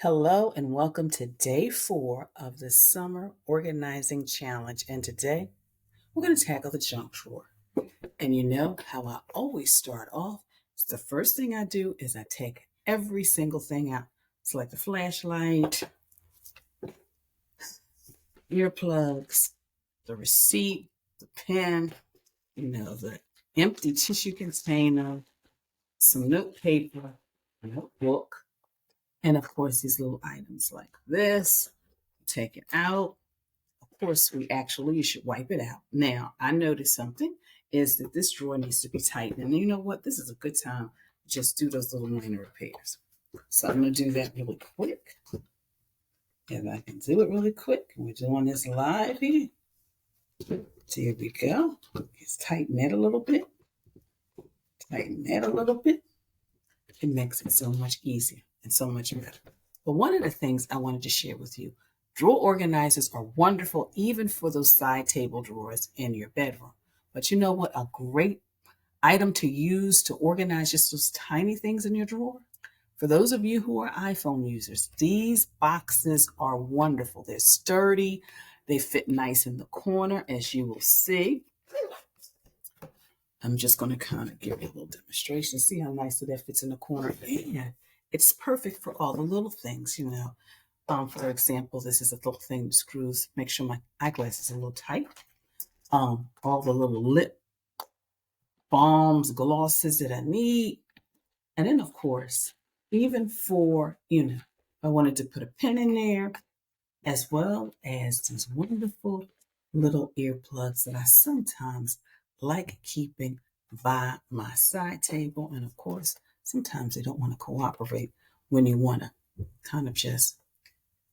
Hello and welcome to day 4 of the Summer Organizing Challenge. And today we're going to tackle the junk drawer. And you know how I always start off? So the first thing I do is I take every single thing out. It's like the flashlight, earplugs, the receipt, the pen, the empty tissue container, some note paper, a notebook, and of course these little items like this. Take it out. Of course, you should wipe it out. Now, I noticed something is that this drawer needs to be tightened. And you know what? This is a good time to just do those little minor repairs. So I'm going to do that really quick. If I can do it really quick, we're doing this live here. So here we go. Just tighten that a little bit. Tighten that a little bit. It makes it so much easier and so much better. But one of the things I wanted to share with you, drawer organizers are wonderful even for those side table drawers in your bedroom. But you know what? A great item to use to organize just those tiny things in your drawer? For those of you who are iPhone users, these boxes are wonderful. They're sturdy. They fit nice in the corner, as you will see. I'm just going to kind of give you a little demonstration. See how nicely that fits in the corner. And it's perfect for all the little things, For example, this is a little thing that screws, make sure my eyeglasses are a little tight. All the little lip balms, glosses that I need. And then, of course, even for, I wanted to put a pen in there, as well as these wonderful little earplugs that I sometimes like keeping by my side table. And of course, sometimes they don't want to cooperate when you want to kind of just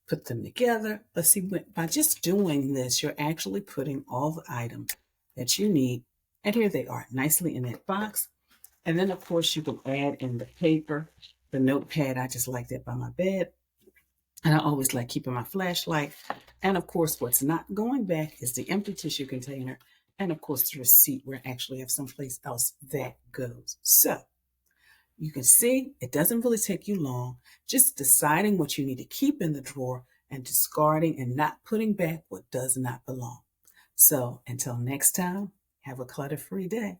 put them together. But see, by just doing this, you're actually putting all the items that you need. And here they are, nicely in that box. And then, of course, you can add in the paper, the notepad. I just like that by my bed. And I always like keeping my flashlight. And of course, what's not going back is the empty tissue container. And of course, the receipt where I actually have someplace else that goes. So you can see it doesn't really take you long. Just deciding what you need to keep in the drawer and discarding and not putting back what does not belong. So until next time, have a clutter-free day.